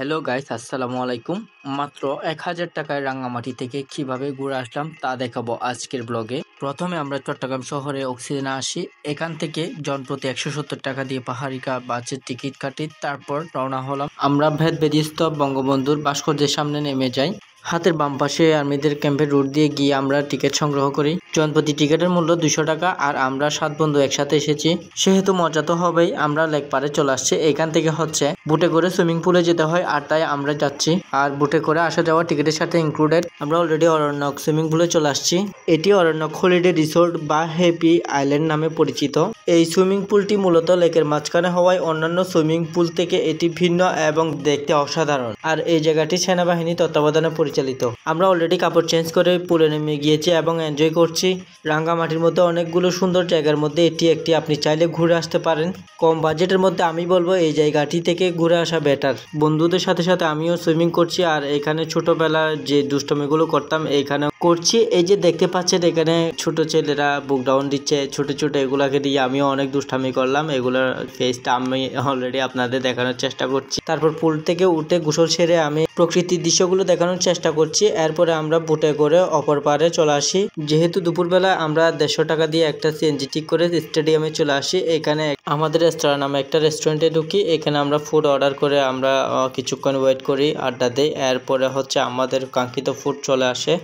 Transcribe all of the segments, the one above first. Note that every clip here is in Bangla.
হ্যালো গাইস, আসসালামু আলাইকুম। মাত্র ১,০০০ টাকায় রাঙ্গামাটি থেকে কিভাবে ঘুরে আসলাম তা দেখাবো আজকের ব্লগে। প্রথমে আমরা চট্টগ্রাম শহরে অক্সিজেনে আসি। এখান থেকে জনপ্রতি ১৭০ টাকা দিয়ে পাহাড়িকা বাসের টিকিট কাটি। তারপর রওনা হলাম। আমরা বেদিস্থ বঙ্গবন্ধুর ভাস্কর্যের সামনে নেমে যাই। হাতের বাম পাশে আর্মিদের ক্যাম্পের রুট দিয়ে গিয়ে আমরা টিকিট সংগ্রহ করি। জনপ্রতি টিকিটের মূল্য ২০০ টাকা। আর আমরা ৭ বন্ধু একসাথে এসেছি, সেহেতু মজা তো হবেই। আমরা লেক পারে চলে আসছি। এখান থেকে বুটে করে সুইমিং পুলে যেতে হয়, আর তাই আমরা যাচ্ছি। আর বুটে করে আসা যাওয়া টিকিটের সাথে ইনক্লুডেড। আমরা অলরেডি অরণ্যক সুইমিং পুলে চলে আসছি। এটি অরণ্যক হলিডে রিসোর্ট বা হ্যাপি আইল্যান্ড নামে পরিচিত। এই সুইমিং পুলটি মূলত লেকের মাঝখানে হওয়ায় অন্যান্য সুইমিং পুল থেকে এটি ভিন্ন এবং দেখতে অসাধারণ। আর এই জায়গাটি সেনাবাহিনী তত্ত্বাবধানে পরিচালিত। আমরা অলরেডি কাপড় চেঞ্জ করে পুলে নেমে গিয়েছি এবং এনজয় করছি। রাঙ্গামাটির মধ্যে অনেকগুলো সুন্দর জায়গার মধ্যে এটি একটি। আপনি চাইলে ঘুরে আসতে পারেন কম বাজেটের মধ্যে। আমি বলবো এই জায়গাটি থেকে ঘুরে আসা বেটার। বন্ধুদের সাথে সাথে আমিও সুইমিং করছি, আর এখানে ছোটবেলায় যে দুষ্টমিগুলো করতাম এখানে করছি। এই যে দেখতে পাচ্ছেন এখানে ছোট ছেলেরা বুক ডাউন দিচ্ছে, ছোট ছোট এগুলাকে দিয়ে আমিও অনেক দুষ্টামি করলাম। এগুলোর ফেসটা আমি অলরেডি আপনাদের দেখানোর চেষ্টা করছি। তারপর পুল থেকে উঠে গোসল সেরে আমি প্রকৃতির দৃশ্যগুলো দেখানোর চেষ্টা করছি। এরপরে আমরা বুটে করে অপর পারে চলে আসি। যেহেতু দুপুরবেলা আমরা ১৫০ টাকা দিয়ে একটা সিএনজি ঠিক করে স্টেডিয়ামে চলে আসি। এখানে আমাদের রেস্তোরাঁ নামে একটা রেস্টুরেন্টে ঢুকি। এখানে আমরা ফুড অর্ডার করে আমরা কিছুক্ষণ ওয়েট করি, আড্ডা দিই। এরপরে আমাদের কাঙ্ক্ষিত ফুড চলে আসে।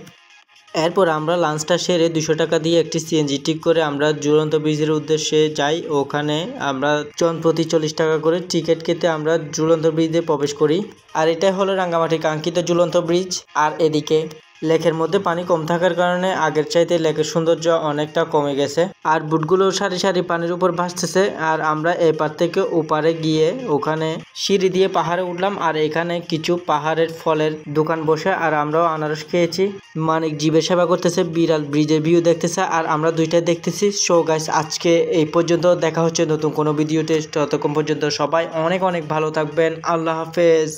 এরপর আমরা লাঞ্চটা সেরে ২০০ টাকা দিয়ে একটি সিএনজি ঠিক করে আমরা ঝুলন্ত ব্রিজের উদ্দেশ্যে যাই। ওখানে আমরা জনপ্রতি ৪০ টাকা করে টিকিট কেটে আমরা ঝুলন্ত ব্রিজে প্রবেশ করি। আর এটাই হলো রাঙ্গামাটির কাঙ্ক্ষিত ঝুলন্ত ব্রিজ। আর এদিকে লেকের মধ্যে পানি কম থাকার কারণে আগের চাইতে লেকের সৌন্দর্য অনেকটা কমে গেছে। আর বুটগুলো সারি সারি পানির উপর ভাসতেছে। আর আমরা এপার থেকে ওপারে গিয়ে ওখানে সিঁড়ি দিয়ে পাহাড়ে উঠলাম। আর এখানে কিছু পাহাড়ের ফলের দোকান বসে, আর আমরাও আনারস খেয়েছি। মানিক জীবের সেবা করতেছে, বিড়াল ব্রিজের ভিউ দেখতেছে, আর আমরা দুইটাই দেখতেছি। সো গাইস, আজকে এই পর্যন্ত। দেখা হচ্ছে নতুন কোনো ভিডিওতে। ততক্ষণ পর্যন্ত সবাই অনেক অনেক ভালো থাকবেন। আল্লাহ হাফেজ।